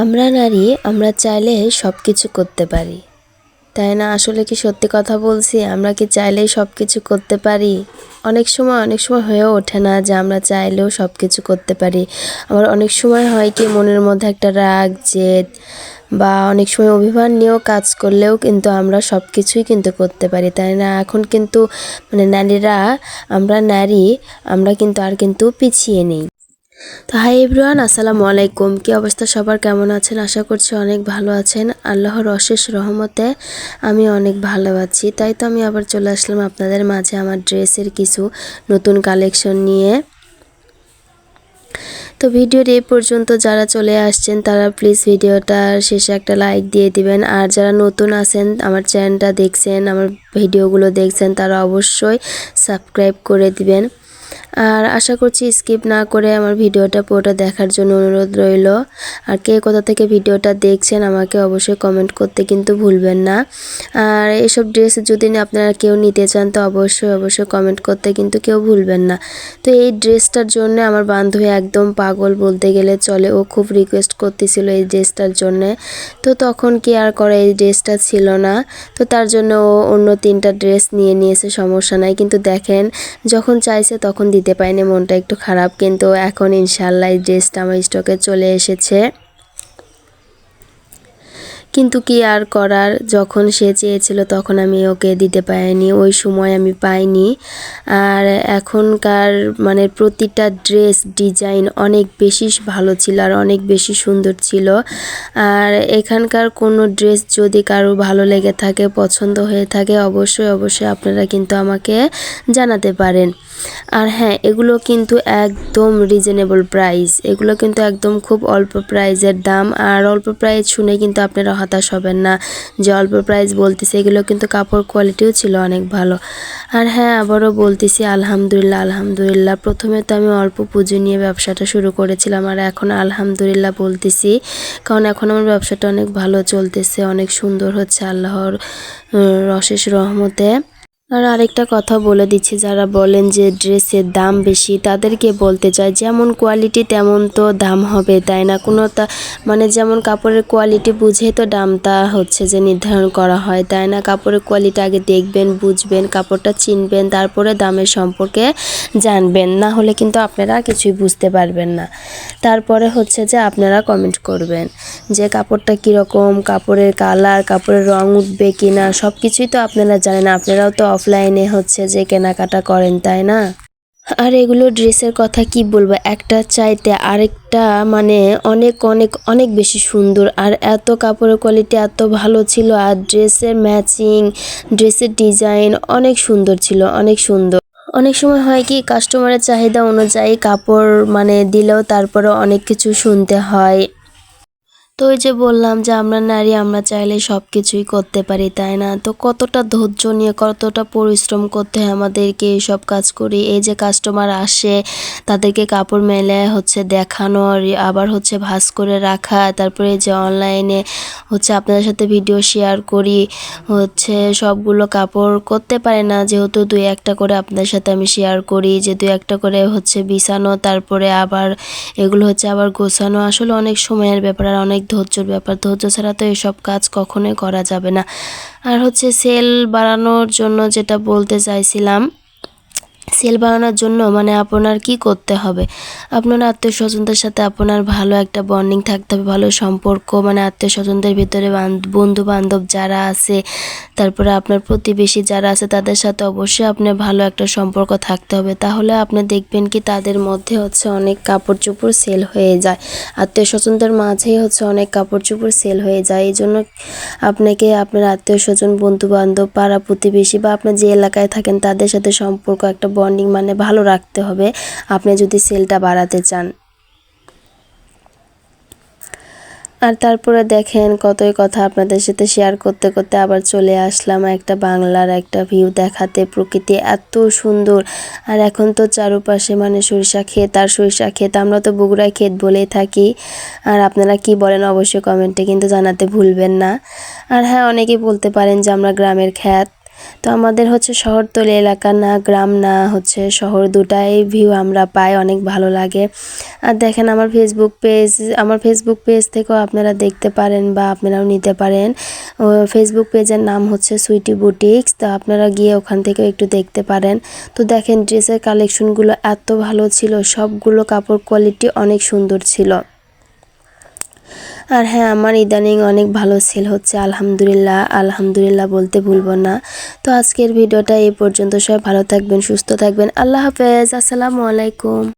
আমরা নারী আমরা চাইলে সব কিছু করতে পারি, তাই না? আসলে কি সত্যি কথা বলছি? আমরা কি চাইলেই সব কিছু করতে পারি? অনেক সময় হয়েও ওঠে না যে আমরা চাইলেও সব কিছু করতে পারি। আবার অনেক সময় হয় কি মনের মধ্যে একটা রাগ, জেদ বা অনেক সময় অভিমান নিয়েও কাজ করলেও কিন্তু আমরা সব কিছুই কিন্তু করতে পারি, তাই না? এখন কিন্তু নারীরা, আমরা নারী, আমরা কিন্তু আর কিন্তু পিছিয়ে নেই। তো হাই এভরিওয়ান, আসসালামু আলাইকুম। কি অবস্থা সবার, কেমন আছেন? আশা করছি অনেক ভালো আছেন। আল্লাহর অশেষ রহমতে আমি অনেক ভালো আছি। তাই তো আমি আবার চলে আসলাম আপনাদের মাঝে আমার ড্রেসের কিছু নতুন কালেকশন নিয়ে। তো ভিডিওর এই পর্যন্ত যারা চলে আসছেন তারা প্লিজ ভিডিওটার শেষে একটা লাইক দিয়ে দিবেন। আর যারা নতুন আছেন, আমার চ্যানেলটা দেখছেন, আমার ভিডিওগুলো দেখছেন, তারা অবশ্যই সাবস্ক্রাইব করে দিবেন। আর আশা করছি স্কিপ না করে আমার ভিডিওটা পুরোটা দেখার জন্য অনুরোধ রইল। আর কে কোথা থেকে ভিডিওটা দেখছেন আমাকে অবশ্যই কমেন্ট করতে কিন্তু ভুলবেন না। আর এসব ড্রেস যদি আপনারা কেউ নিতে চান তো অবশ্যই কমেন্ট করতে কিন্তু কেউ ভুলবেন না। তো এই ড্রেসটার জন্য আমার বান্ধবী একদম পাগল বলতে গেলে চলে, ও খুব রিকোয়েস্ট করতেছিল এই ড্রেসটার জন্যে। তো তখন কি আর করে, এই ড্রেসটা ছিল না, তো তার জন্য ও অন্য 3টা ড্রেস নিয়ে নিয়েছে, সমস্যা নাই। কিন্তু দেখেন, যখন চাইছে তখন দিতে পারিনি, মনটা একটু খারাপ। কিন্তু এখন ইনশাআল্লাহ এই ড্রেসটা আমার স্টকে চলে এসেছে। কিন্তু কি আর করার, যখন সে চেয়েছিল তখন আমি ওকে দিতে পারিনি, ওই সময় আমি পাইনি। আর এখনকার প্রতিটা ড্রেস ডিজাইন অনেক বেশি ভালো ছিল আর অনেক বেশি সুন্দর ছিল। আর এখানকার কোনো ড্রেস যদি কারো ভালো লেগে থাকে, পছন্দ হয়ে থাকে, অবশ্যই আপনারা কিন্তু আমাকে জানাতে পারেন। আর হ্যাঁ, এগুলো কিন্তু একদম রিজনেবল প্রাইস, এগুলো কিন্তু একদম খুব অল্প প্রাইসের দাম। আর অল্প প্রাইস শুনে কিন্তু আপনারা হতাশ হবেন না যে অল্প প্রাইস বলতেছে, এগুলো কিন্তু কাপড় কোয়ালিটিও ছিল অনেক ভালো। আর হ্যাঁ, আবারও বলতেছি আলহামদুলিল্লাহ। প্রথমে তো আমি অল্প পুঁজি নিয়ে ব্যবসাটা শুরু করেছিলাম, আর এখন আলহামদুলিল্লাহ বলতেছি, কারণ এখন আমার ব্যবসাটা অনেক ভালো চলতেছে, অনেক সুন্দর হচ্ছে আল্লাহর অশেষ রহমতে। আর আরেকটা কথা বলে দিচ্ছি, যারা বলেন যে ড্রেসের দাম বেশি, তাদেরকে বলতে চাই যেমন কোয়ালিটি তেমন তো দাম হবে, তাই না? যেমন কাপড়ের কোয়ালিটি বুঝে তো দামটা হচ্ছে যে নির্ধারণ করা হয়, তাই না? কাপড়ের কোয়ালিটি আগে দেখবেন, বুঝবেন, কাপড়টা চিনবেন, তারপরে দামের সম্পর্কে জানবেন, না হলে কিন্তু আপনারা কিছুই বুঝতে পারবেন না। তারপরে হচ্ছে যে আপনারা কমেন্ট করবেন যে কাপড়টা কীরকম, কাপড়ের কালার, কাপড়ের রং উঠবে কিনা, সব কিছুই তো আপনারা জানেন। আপনারাও তো অফলাইনে হচ্ছে যে কেনাকাটা করেন, তাই না? আর এগুলো ড্রেসের কথা কি বলবো, একটা চাইতে আরেকটা অনেক বেশি সুন্দর। আর এত কাপড়ের কোয়ালিটি এত ভালো ছিল, আর ড্রেসের ম্যাচিং, ড্রেসের ডিজাইন অনেক সুন্দর ছিল, অনেক সুন্দর। অনেক সময় হয় কি, কাস্টমারের চাহিদা অনুযায়ী কাপড় দিলেও তারপরে অনেক কিছু শুনতে হয়। তো ওই যে বললাম যে আমরা নারী, আমরা চাইলে সব কিছুই করতে পারি, তাই না? তো কতটা ধৈর্য নিয়ে, কতটা পরিশ্রম করতে হয় আমাদেরকে এইসব কাজ করি। এই যে কাস্টমার আসে, তাদেরকে কাপড় মেলে হচ্ছে দেখানো, আবার হচ্ছে ভাঁজ করে রাখা, তারপরে যে অনলাইনে হচ্ছে আপনাদের সাথে ভিডিও শেয়ার করি, হচ্ছে সবগুলো কাপড় করতে পারে না, যেহেতু 2-1টা করে আপনাদের সাথে আমি শেয়ার করি, যে 2-1টা করে হচ্ছে বিছানো, তারপরে আবার এগুলো হচ্ছে আবার গোছানো। আসলে অনেক সময়ের ব্যাপার আর অনেক ধৈর্যর ব্যাপার, ধৈর্য ছাড়া তো এসব কাজ কখনোই করা যাবে না। আর হচ্ছে সেল বাড়ানোর জন্য যেটা বলতে চাইছিলাম, সেল বাড়ানোর জন্য আপনার কি করতে হবে, আপনার আত্মীয় স্বজনদের সাথে আপনার ভালো একটা বন্ডিং থাকতে হবে, ভালো সম্পর্ক, আত্মীয় স্বজনদের ভিতরে বন্ধু বান্ধব যারা আছে, তারপরে আপনার প্রতিবেশী যারা আছে, তাদের সাথে অবশ্যই আপনার ভালো একটা সম্পর্ক থাকতে হবে। তাহলে আপনি দেখবেন কি তাদের মধ্যে হচ্ছে অনেক কাপড় চোপড় সেল হয়ে যায়, আত্মীয় স্বজনদের মাঝেই হচ্ছে অনেক কাপড় চোপড় সেল হয়ে যায়। এই জন্য আপনাকে আপনার আত্মীয় স্বজন, বন্ধু বান্ধব, পাড়া প্রতিবেশী বা আপনার যে এলাকায় থাকেন তাদের সাথে সম্পর্ক, একটা বন্ডিং ভালো রাখতে হবে আপনি যদি সেলটা বাড়াতে চান। আর তারপরে দেখেন, কতই কথা আপনাদের সাথে শেয়ার করতে করতে আবার চলে আসলাম একটা বাংলার একটা ভিউ দেখাতে। প্রকৃতি এত সুন্দর, আর এখন তো চারপাশে সরিষা ক্ষেত আর সরিষা ক্ষেত, আমরা তো বগুড়ায় ক্ষেত বলেই থাকি। আর আপনারা কি বলেন অবশ্যই কমেন্টে কিন্তু জানাতে ভুলবেন না। আর হ্যাঁ, অনেকেই বলতে পারেন যে আমরা গ্রামের ক্ষেত, তো আমাদের হচ্ছে শহরতলি এলাকা না, গ্রাম না হচ্ছে শহর, দুটাই ভিউ আমরা পাই, অনেক ভালো লাগে। আর দেখেন আমার ফেসবুক পেজ থেকেও আপনারা দেখতে পারেন বা আপনারাও নিতে পারেন। ফেসবুক পেজের নাম হচ্ছে সুইটি বুটিক্স, তো আপনারা গিয়ে ওখান থেকেও একটু দেখতে পারেন। তো দেখেন ড্রেসের কালেকশনগুলো এত ভালো ছিল, সবগুলো কাপড় কোয়ালিটি অনেক সুন্দর ছিল। আর হ্যাঁ, আমার ইদানিং অনেক ভালো সেল হচ্ছে, আলহামদুলিল্লাহ। আলহামদুলিল্লাহ বলতে ভুলবো না। তো আজকের ভিডিওটা এই পর্যন্ত। সবাই ভালো থাকবেন, সুস্থ থাকবেন। আল্লাহ হাফেজ, আসসালামু আলাইকুম।